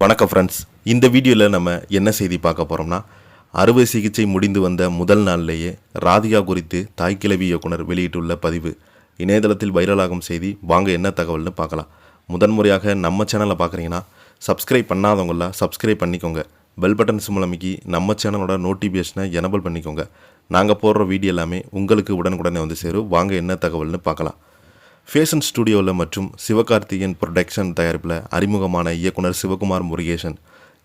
வணக்கம் ஃப்ரெண்ட்ஸ். இந்த வீடியோவில் நம்ம என்ன செய்தி பார்க்க போகிறோம்னா, அறுவை சிகிச்சை முடிந்து வந்த முதல் நாள்லேயே ராதிகா குறித்து தாய்க்கிழவி இயக்குனர் வெளியிட்டுள்ள பதிவு இணையதளத்தில் வைரலாகும் செய்தி. வாங்க என்ன தகவல்னு பார்க்கலாம். முதன்முறையாக நம்ம சேனலை பார்க்குறீங்கன்னா சப்ஸ்கிரைப் பண்ணாதவங்கள சப்ஸ்கிரைப் பண்ணிக்கோங்க. பெல் பட்டன் சிம்பிள் அமைக்கி நம்ம சேனலோட நோட்டிஃபிகேஷனை எனபிள் பண்ணிக்கோங்க. நாங்கள் போடுற வீடியோ எல்லாமே உங்களுக்கு உடனுக்குடனே வந்து சேரும். வாங்க என்ன தகவல்னு பார்க்கலாம். ஃபேஷன் ஸ்டுடியோவில் மற்றும் சிவகார்த்திகேயன் ப்ரொடக்ஷன் தயாரிப்பில் அறிமுகமான இயக்குனர் சிவகுமார் முருகேசன்.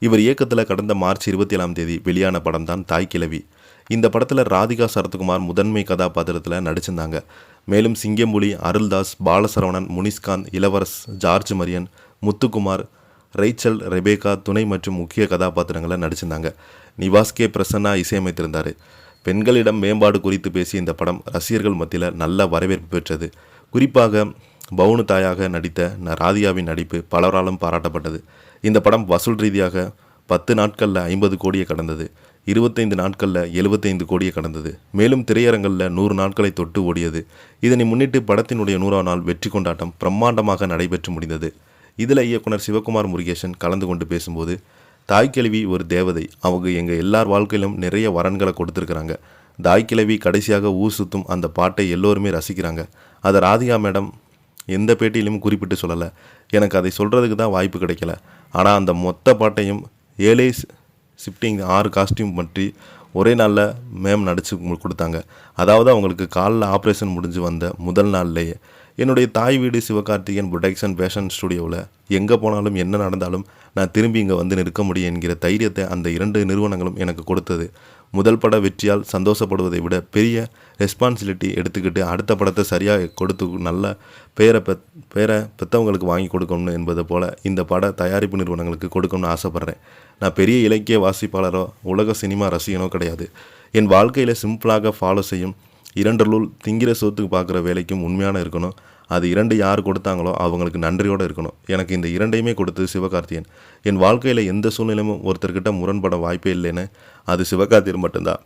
இவர் இயக்கத்தில் கடந்த மார்ச் 27 வெளியான படம் தான் தாய்க்கிழவி. இந்த படத்தில் ராதிகா சரத்குமார் முதன்மை கதாபாத்திரத்தில் நடிச்சிருந்தாங்க. மேலும் சிங்கம்புலி, அருள்தாஸ், பாலசரவணன், முனிஸ்காந்த், இளவரஸ், ஜார்ஜ் மரியன், முத்துக்குமார், ரைச்சல், ரெபேகா துணை மற்றும் முக்கிய கதாபாத்திரங்களை நடிச்சிருந்தாங்க. நிவாஸ் கே பிரசன்னா இசையமைத்திருந்தார். பெண்களிடம் மேம்பாடு குறித்து பேசிய இந்த படம் ரசிகர்கள் மத்தியில் நல்ல வரவேற்பு பெற்றது. குறிப்பாக பவுனு தாயாக நடித்த ராதிகாவின் நடிப்பு பலராலும் பாராட்டப்பட்டது. இந்த படம் வசூல் ரீதியாக 10 நாட்களில் 50 கோடியை கடந்தது. 25 நாட்களில் 75 கோடியை கடந்தது. மேலும் திரையரங்களில் 100 நாட்களை தொட்டு ஓடியது. இதனை முன்னிட்டு படத்தினுடைய 100ஆம் நாள் வெற்றி கொண்டாட்டம் பிரம்மாண்டமாக நடைபெற்று முடிந்தது. இதில் இயக்குனர் சிவகுமார் முருகேசன் கலந்து கொண்டு பேசும்போது, தாய்க்கிழவி ஒரு தேவதை, அவங்க எங்கள் எல்லார் வாழ்க்கையிலும் நிறைய வரன்களை கொடுத்துருக்குறாங்க. தாய்க்கிழவி கடைசியாக ஊர் சுற்றும் அந்த பாட்டை எல்லோருமே ரசிக்கிறாங்க. அதை ராதிகா மேடம் எந்த பேட்டியிலும் குறிப்பிட்டு சொல்லலை. எனக்கு அதை சொல்கிறதுக்கு தான் வாய்ப்பு கிடைக்கல. ஆனால் அந்த மொத்த பாட்டையும் 7 ஷிஃப்டிங் 6 காஸ்டியூம் பற்றி ஒரே நாளில் மேம் நடித்து கொடுத்தாங்க. அதாவது அவங்களுக்கு காலில் ஆப்ரேஷன் முடிஞ்சு வந்த முதல் நாள்லேயே. என்னுடைய தாய் வீடு சிவகார்த்திகேயன் ப்ரொடக்ஷன் ஃபேஷன் ஸ்டுடியோவில் எங்கே போனாலும் என்ன நடந்தாலும் நான் திரும்பி இங்கே வந்து நிற்க முடியும் என்கிற தைரியத்தை அந்த 2 நிறுவனங்களும் எனக்கு கொடுத்தது. முதல் பட வெற்றியால் சந்தோஷப்படுவதை விட பெரிய ரெஸ்பான்சிபிலிட்டி எடுத்துக்கிட்டு அடுத்த படத்தை சரியாக கொடுத்து நல்ல பேரை பெற்றவங்களுக்கு வாங்கி கொடுக்கணும் என்பது போல் இந்த பட தயாரிப்பு நிறுவனங்களுக்கு கொடுக்கணும்னு ஆசைப்பட்றேன். நான் பெரிய இலக்கிய வாசிப்பாளரோ உலக சினிமா ரசிகனோ கிடையாது. என் வாழ்க்கையில் சிம்பிளாக ஃபாலோ செய்யும் 2 ரூல்: திங்கிற சோத்துக்கு பார்க்குற வேலைக்கும் உண்மையான இருக்கணும். அது 2 யார் கொடுத்தாங்களோ அவங்களுக்கு நன்றியோடு இருக்கணும். எனக்கு இந்த 2ஐயுமே கொடுத்தது சிவகார்த்திகேயன். என் வாழ்க்கையில் எந்த சூழ்நிலையும் ஒருத்தர்கிட்ட முரண்பட வாய்ப்பே இல்லைன்னு அது சிவகார்த்திகேயன் மட்டும்தான்.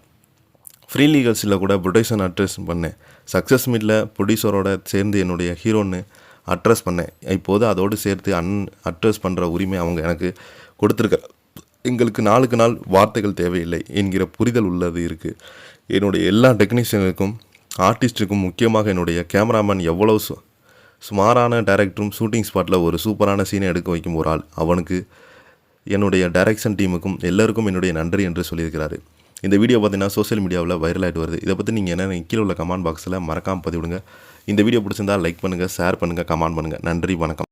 ஃப்ரீ லீகல்ஸில் கூட ப்ரொடக்ஷன் அட்ரஸ் பண்ணேன். சக்ஸஸ் மீட்டில் ப்ரொடியூசரோட சேர்ந்து என்னுடைய ஹீரோன்னு அட்ரஸ் பண்ணேன். இப்போது அதோடு சேர்த்து அட்ரஸ் பண்ணுற உரிமை அவங்க எனக்கு கொடுத்துருக்க. எங்களுக்கு நாளுக்கு நாள் வார்த்தைகள் தேவையில்லை என்கிற புரிதல் உள்ளது இருக்குது. என்னுடைய எல்லா டெக்னீஷியனுக்கும், ஆர்டிஸ்ட்டுக்கும், முக்கியமாக என்னுடைய கேமராமேன் எவ்வளவு சுமாரான டைரக்டரும் ஷூட்டிங் ஸ்பாட்டில் ஒரு சூப்பரான சீனை எடுக்க வைக்கும் ஒரு ஆள், அவனுக்கு, என்னுடைய டைரக்ஷன் டீமுக்கும் எல்லாருக்கும் என்னுடைய நன்றி என்று சொல்லியிருக்கிறாரு. இந்த வீடியோ பார்த்தீங்கன்னா சோஷியல் மீடியாவில் வைரல் ஆகிட்டு வருது. இதை பற்றி நீங்கள் என்ன கீழே உள்ள கமெண்ட் பாக்ஸில் மறக்காமல் பதிவிடுங்க. இந்த வீடியோ பிடிச்சிருந்தால் லைக் பண்ணுங்கள், ஷேர் பண்ணுங்கள், கமெண்ட் பண்ணுங்கள். நன்றி, வணக்கம்.